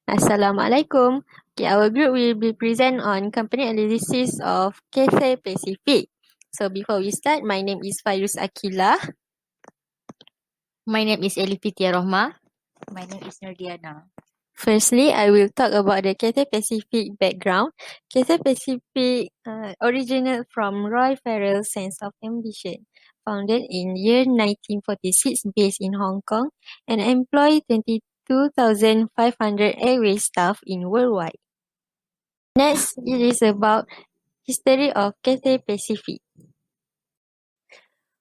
Assalamualaikum. Okay, our group will be present on company analysis of Cathay Pacific. So before we start, my name is Fairuz Akila. My name is Elipitia Rohma. My name is Nordiana. Firstly, I will talk about the Cathay Pacific background. Cathay Pacific originated from Roy Farrell's sense of ambition. Founded in year 1946, based in Hong Kong, and employ 22,500 airway staff in worldwide. Next, it is about history of Cathay Pacific.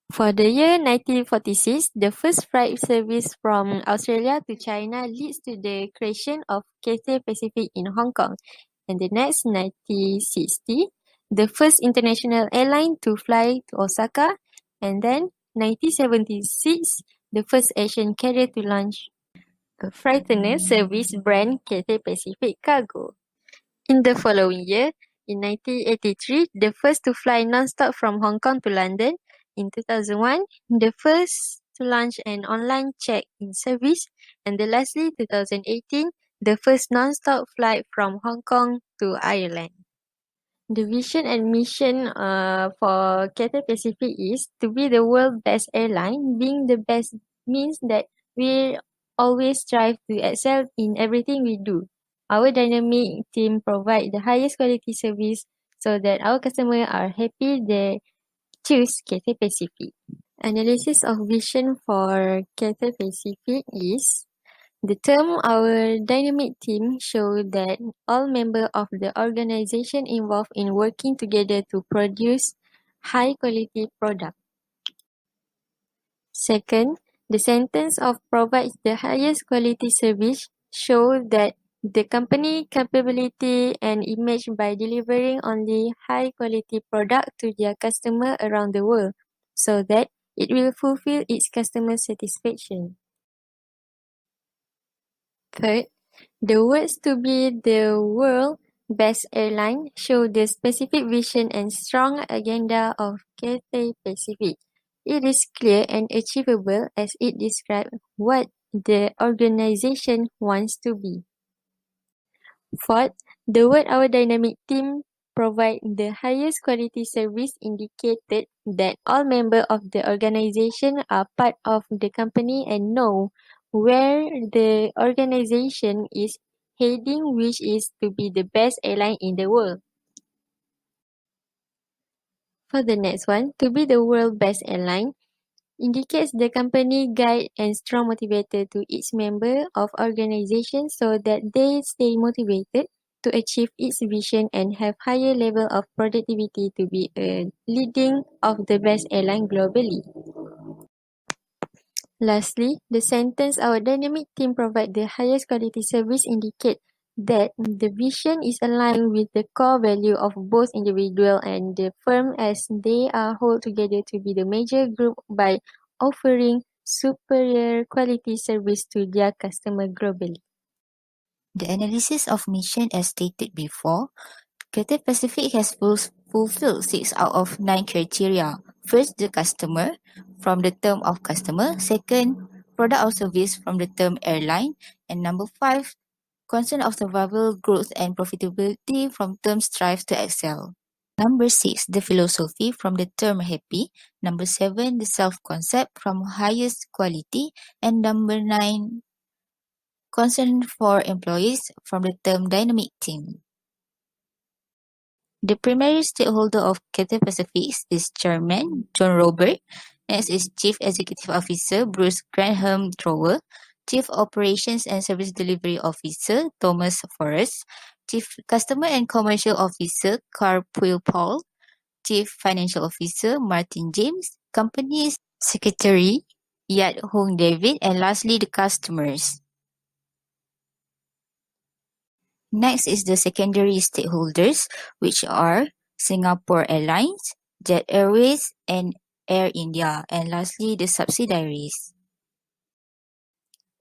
For the year 1946, the first freight service from Australia to China leads to the creation of Cathay Pacific in Hong Kong. And the next, 1960, the first international airline to fly to Osaka. And then 1976, the first Asian carrier to launch a freighter service brand Cathay Pacific Cargo. In the following year, in 1983, the first to fly non-stop from Hong Kong to London. In 2001, the first to launch an online check-in service. And then lastly, 2018, the first non-stop flight from Hong Kong to Ireland. The vision and mission for Cathay Pacific is to be the world's best airline. Being the best means that we always strive to excel in everything we do. Our dynamic team provide the highest quality service so that our customers are happy they choose Cathay Pacific. Analysis of vision for Cathay Pacific is the term our dynamic team show that all members of the organization involved in working together to produce high quality product. Second, the sentence of provides the highest quality service show that the company capability and image by delivering only high quality product to their customer around the world so that it will fulfill its customer satisfaction. Third, the words to be the world best airline show the specific vision and strong agenda of Cathay Pacific. It is clear and achievable as it describes what the organization wants to be. Fourth, the word our dynamic team provide the highest quality service indicated that all members of the organization are part of the company and know where the organization is heading, which is to be the best airline in the world. For the next one, to be the world best airline indicates the company guide and strong motivator to each member of organization so that they stay motivated to achieve its vision and have higher level of productivity to be a leading of the best airline globally. Lastly, the sentence our dynamic team provide the highest quality service indicate that the vision is aligned with the core value of both individual and the firm as they are hold together to be the major group by offering superior quality service to their customer globally. The analysis of mission as stated before, Cathay Pacific has fulfilled 6 out of 9 criteria. First, the customer, from the term of customer. Second, product or service from the term airline. And number 5, concern of survival, growth and profitability from term strive to excel. Number 6, the philosophy from the term happy. Number 7, the self-concept from highest quality. And number 9, concern for employees from the term dynamic team. The primary stakeholder of Cathay Pacific is Chairman John Robert. Next is Chief Executive Officer Bruce Grantham Trower. Chief Operations and Service Delivery Officer Thomas Forrest. Chief Customer and Commercial Officer Carl Paul. Chief Financial Officer Martin James. Company Secretary Yat Hong David. And lastly, the customers. Next is the secondary stakeholders, which are Singapore Airlines, Jet Airways, and Air India. And lastly, the subsidiaries.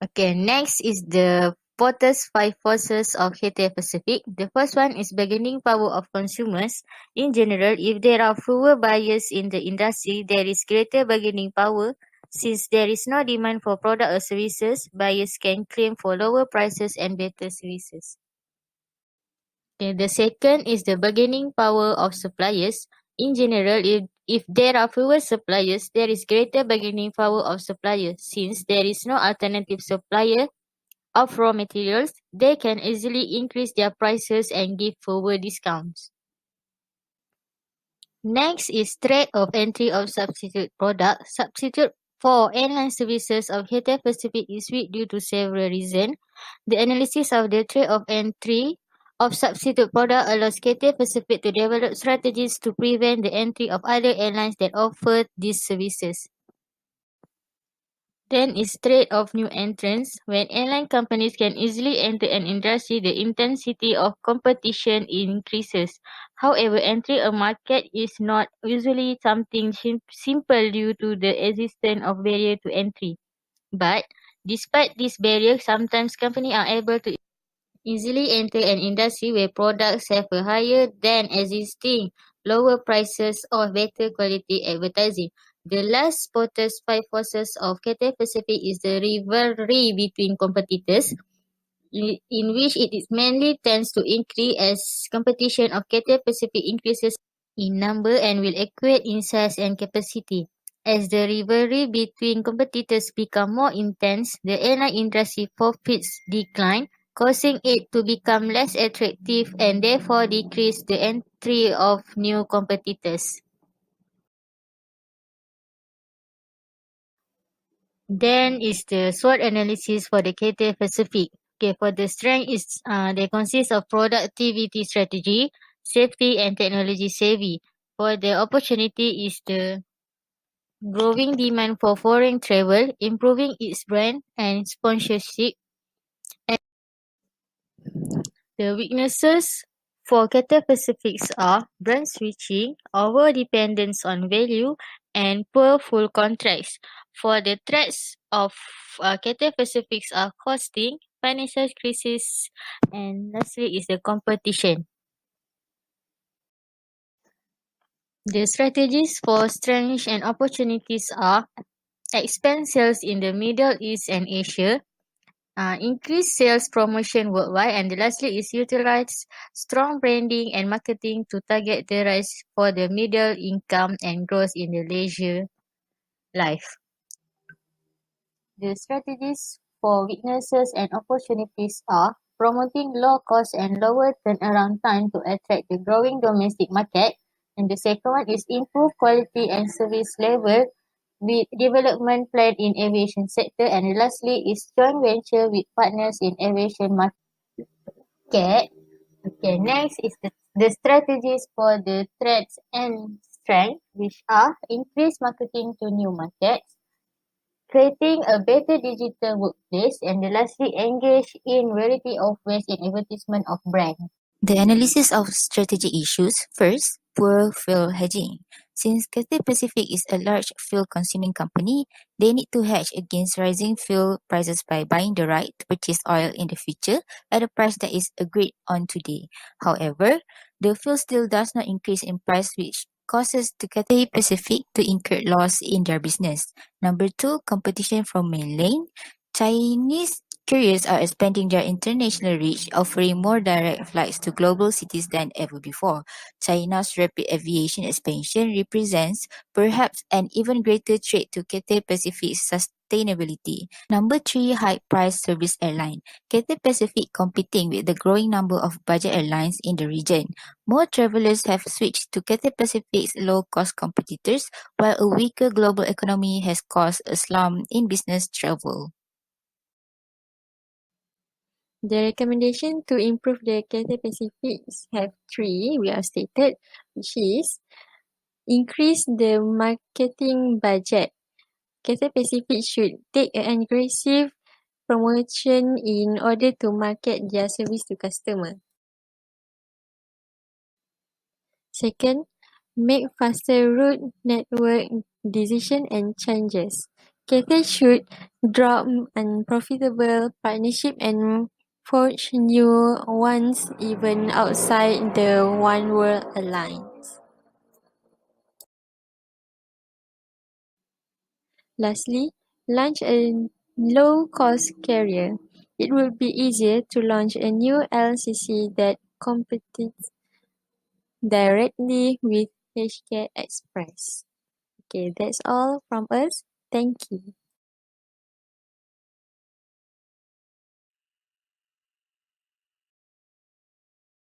Okay, next is the Potter's 5 forces of Cathay Pacific. The first one is bargaining power of consumers. In general, if there are fewer buyers in the industry, there is greater bargaining power. Since there is no demand for product or services, buyers can claim for lower prices and better services. Okay, the second is the bargaining power of suppliers. In general, if there are fewer suppliers, there is greater bargaining power of suppliers. Since there is no alternative supplier of raw materials, they can easily increase their prices and give forward discounts. Next is threat of entry of substitute product. Substitute for airline services of Cathay Pacific is weak due to several reasons. The analysis of the threat of entry of substitute product allows Cathay Pacific to develop strategies to prevent the entry of other airlines that offer these services. Then is threat of new entrants. When airline companies can easily enter an industry, the intensity of competition increases. However, entering a market is not usually something simple due to the existence of barrier to entry. But despite this barrier, sometimes companies are able to easily enter an industry where products have a higher than existing, lower prices or better quality advertising. The last spotted five forces of Cathay Pacific is the rivalry between competitors, in which it is mainly tends to increase as competition of Cathay Pacific increases in number and will equate in size and capacity. As the rivalry between competitors become more intense, the airline industry profits decline, causing it to become less attractive and therefore decrease the entry of new competitors. Then is the SWOT analysis for the Cathay Pacific. Okay, for the strength is they consist of productivity strategy, safety and technology savvy. For the opportunity is the growing demand for foreign travel, improving its brand and sponsorship. And the weaknesses for Cathay Pacifics are brand switching, over dependence on value, and poor full contracts. For the threats of Cathay Pacifics are costing, financial crisis, and lastly is the competition. The strategies for strengths and opportunities are expand sales in the Middle East and Asia, increase sales promotion worldwide, and lastly is utilize strong branding and marketing to target the rise for the middle income and growth in the leisure life. The strategies for weaknesses and opportunities are promoting low cost and lower turnaround time to attract the growing domestic market. And the second one is improve quality and service level with development plan in aviation sector. And lastly is joint venture with partners in aviation market. Okay, next is the strategies for the threats and strength, which are increase marketing to new markets, creating a better digital workplace, and lastly, engage in variety of ways in advertisement of brand. The analysis of strategy issues. First, poor fuel hedging. Since Cathay Pacific is a large fuel consuming company, they need to hedge against rising fuel prices by buying the right to purchase oil in the future at a price that is agreed on today. However, the fuel still does not increase in price, which causes the Cathay Pacific to incur loss in their business. Number two, competition from mainland. Chinese couriers are expanding their international reach, offering more direct flights to global cities than ever before. China's rapid aviation expansion represents perhaps an even greater threat to Cathay Pacific's sustainability. Number three, high price service airline. Cathay Pacific competing with the growing number of budget airlines in the region. More travelers have switched to Cathay Pacific's low cost competitors, while a weaker global economy has caused a slump in business travel. The recommendation to improve the Cathay Pacific have three, we have stated, which is increase the marketing budget. Cathay Pacific should take an aggressive promotion in order to market their service to customer. Second, make faster route network decision and changes. Cathay should drop unprofitable partnership and forge new ones even outside the One World Alliance. Lastly, launch a low-cost carrier. It will be easier to launch a new LCC that competes directly with HK Express. Okay, that's all from us. Thank you.